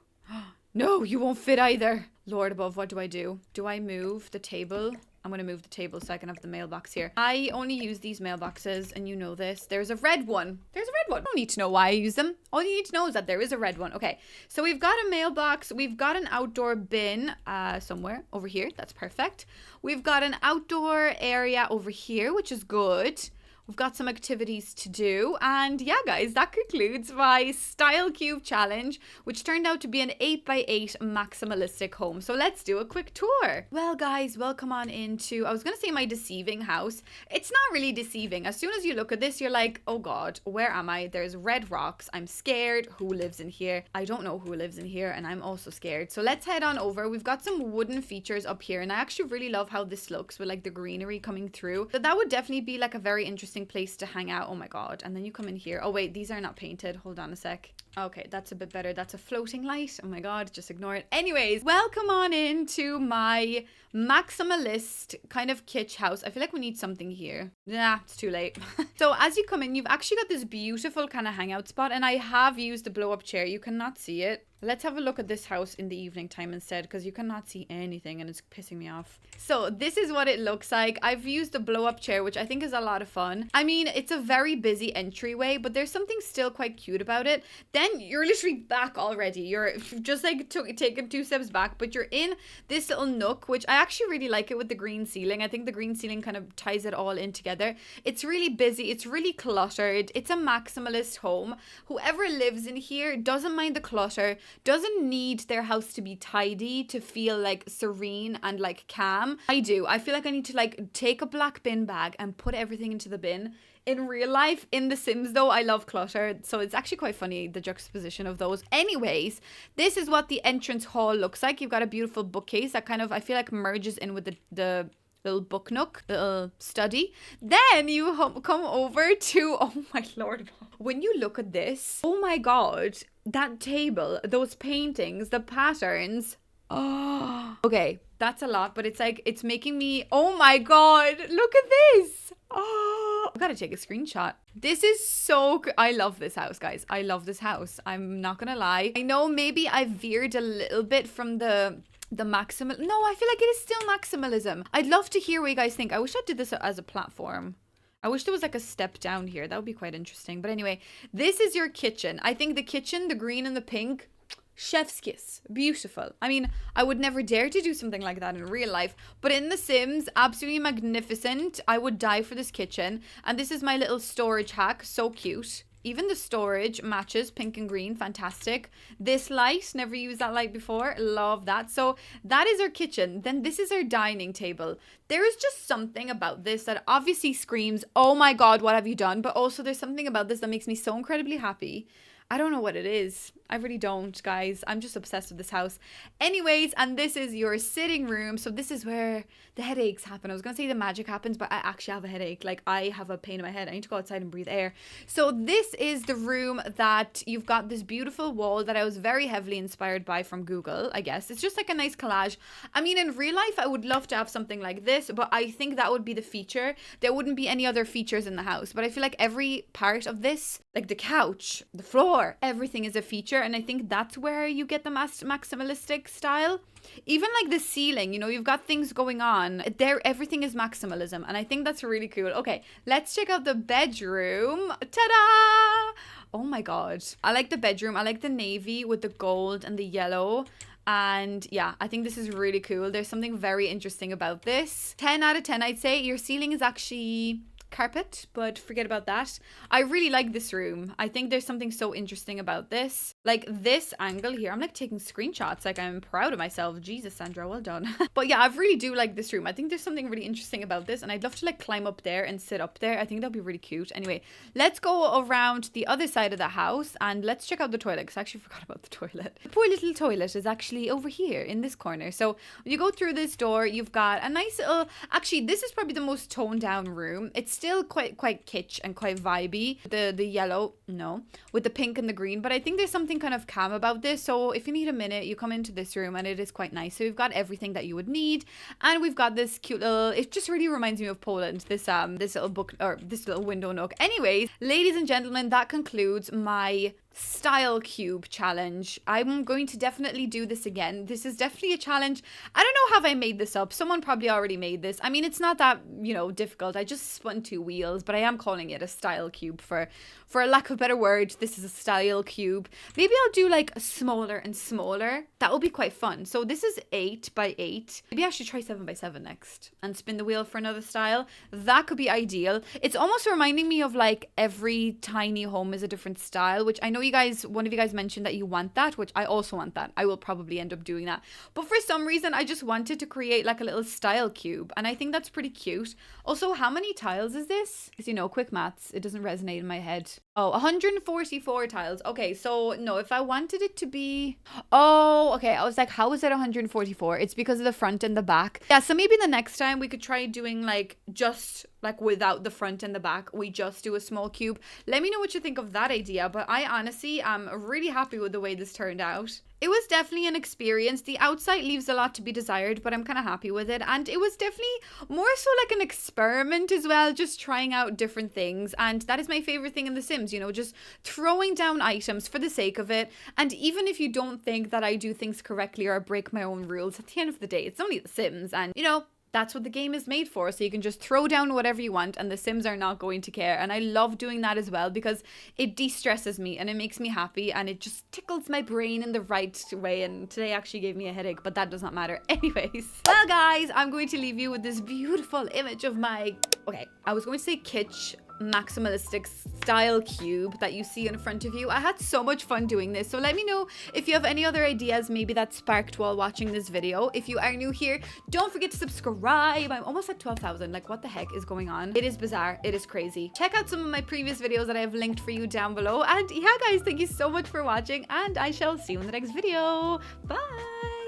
No, you won't fit either. Lord above, what do I do? Do I move the table? I'm going to move the table so I can have the mailbox here. I only use these mailboxes, and you know this. There's a red one. There's a red one. I don't need to know why I use them. All you need to know is that there is a red one. Okay, so we've got a mailbox. We've got an outdoor bin somewhere over here. That's perfect. We've got an outdoor area over here, which is good. We've got some activities to do. And yeah, guys, that concludes my Style Cube challenge, which turned out to be an 8x8 maximalistic home. So let's do a quick tour. Well, guys, welcome on into, I was going to say my deceiving house. It's not really deceiving. As soon as you look at this, you're like, oh God, where am I? There's red rocks. I'm scared. Who lives in here? I don't know who lives in here, and I'm also scared. So let's head on over. We've got some wooden features up here, and I actually really love how this looks with like the greenery coming through. So that would definitely be like a very interesting place to hang out. Oh my God. And then you come in here. Oh wait, these are not painted. Hold on a sec. Okay, that's a bit better. That's a floating light. Oh my God, just ignore it. Anyways, welcome on into my maximalist kind of kitsch house. I feel like we need something here. Nah, it's too late. So as you come in, you've actually got this beautiful kind of hangout spot, and I have used the blow up chair. You cannot see it. Let's have a look at this house in the evening time instead, because you cannot see anything and it's pissing me off. So this is what it looks like. I've used the blow up chair, which I think is a lot of fun. I mean, it's a very busy entryway, but there's something still quite cute about it. Then you're literally back already. You're just like taking 2 steps back, but you're in this little nook, which I actually really like it with the green ceiling. I think the green ceiling kind of ties it all in together. It's really busy. It's really cluttered. It's a maximalist home. Whoever lives in here doesn't mind the clutter, doesn't need their house to be tidy to feel like serene and like calm. I do. I feel like I need to like take a black bin bag and put everything into the bin. In real life, in The Sims though, I love clutter. So it's actually quite funny, the juxtaposition of those. Anyways, this is what the entrance hall looks like. You've got a beautiful bookcase that kind of, I feel like merges in with the little book nook, little study. Then you come over to, oh my Lord. When you look at this, oh my God, that table, those paintings, the patterns. Oh, okay, that's a lot, but it's like, it's making me, oh my God, look at this. Oh, I've got to take a screenshot. This is so good. I love this house, guys. I love this house. I'm not gonna lie. I know maybe I veered a little bit from the the maximal. No, I feel like it is still maximalism. I'd love to hear what you guys think. I wish I did this as a platform. I wish there was like a step down here. That would be quite interesting. But anyway, this is your kitchen. I think the kitchen, the green and the pink, chef's kiss. Beautiful. I mean, I would never dare to do something like that in real life. But in The Sims, absolutely magnificent. I would die for this kitchen. And this is my little storage hack. So cute. Even the storage matches pink and green. Fantastic. This light, never used that light before. Love that. So that is our kitchen. Then this is our dining table. There is just something about this that obviously screams, oh my God, what have you done? But also there's something about this that makes me so incredibly happy. I don't know what it is. I really don't, guys. I'm just obsessed with this house. Anyways, and this is your sitting room. So this is where the headaches happen. I was going to say the magic happens, but I actually have a headache. Like, I have a pain in my head. I need to go outside and breathe air. So this is the room that you've got this beautiful wall that I was very heavily inspired by from Google, I guess. It's just like a nice collage. I mean, in real life, I would love to have something like this, but I think that would be the feature. There wouldn't be any other features in the house. But I feel like every part of this, like the couch, the floor, everything is a feature. And I think that's where you get the maximalistic style. Even like the ceiling, you know, you've got things going on there. Everything is maximalism. And I think that's really cool. Okay, let's check out the bedroom. Ta-da! Oh my God. I like the bedroom. I like the navy with the gold and the yellow. And yeah, I think this is really cool. There's something very interesting about this. 10 out of 10, I'd say. Your ceiling is actually carpet, but forget about that. I really like this room. I think there's something so interesting about this. Like this angle here, I'm like taking screenshots. Like, I'm proud of myself. Jesus, Sandra, well done. But yeah, I really do like this room. I think there's something really interesting about this, and I'd love to like climb up there and sit up there. I think that'd be really cute. Anyway, let's go around the other side of the house and let's check out the toilet, because I actually forgot about the toilet. The poor little toilet is actually over here in this corner. So when you go through this door, you've got a nice little, actually this is probably the most toned down room. It's still quite kitsch and quite vibey. The yellow, no, with the pink and the green, but I think there's something kind of calm about this. So if you need a minute, you come into this room and it is quite nice. So we've got everything that you would need, and we've got this cute little, it just really reminds me of Poland, this little book, or this little window nook. Anyways, ladies and gentlemen, that concludes my style cube challenge. I'm going to definitely do this again. This is definitely a challenge. I don't know how I made this up. Someone probably already made this. I mean, it's not that, you know, difficult. I just spun 2 wheels, but I am calling it a style cube for a lack of a better word. This is a style cube. Maybe I'll do like a smaller and smaller. That will be quite fun. So this is 8 by 8. Maybe I should try 7 by 7 next and spin the wheel for another style. That could be ideal. It's almost reminding me of like every tiny home is a different style, which I know you guys, one of you guys mentioned that you want that, which I also want that. I will probably end up doing that. But for some reason, I just wanted to create like a little style cube, and I think that's pretty cute. Also, how many tiles is this? Because, you know, quick maths, it doesn't resonate in my head. Oh, 144 tiles. Okay, so no, if I wanted it to be... Oh, okay. I was like, how is it 144? It's because of the front and the back. Yeah, so maybe the next time we could try doing like just like without the front and the back. We just do a small cube. Let me know what you think of that idea. But I honestly am really happy with the way this turned out. It was definitely an experience. The outside leaves a lot to be desired, but I'm kind of happy with it. And it was definitely more so like an experiment as well, just trying out different things. And that is my favorite thing in The Sims, you know, just throwing down items for the sake of it. And even if you don't think that I do things correctly or I break my own rules, at the end of the day, it's only The Sims. And, you know, that's what the game is made for. So you can just throw down whatever you want and the Sims are not going to care. And I love doing that as well because it de-stresses me and it makes me happy and it just tickles my brain in the right way. And today actually gave me a headache, but that does not matter. Anyways, well guys, I'm going to leave you with this beautiful image of my, okay, I was going to say kitsch maximalistic style cube that you see in front of you. I had so much fun doing this, so let me know if you have any other ideas maybe that sparked while watching this video. If you are new here, don't forget to subscribe. I'm almost at 12,000. Like, what the heck is going on? It is bizarre. It is crazy. Check out some of my previous videos that I have linked for you down below. And yeah guys, thank you so much for watching and I shall see you in the next video. Bye.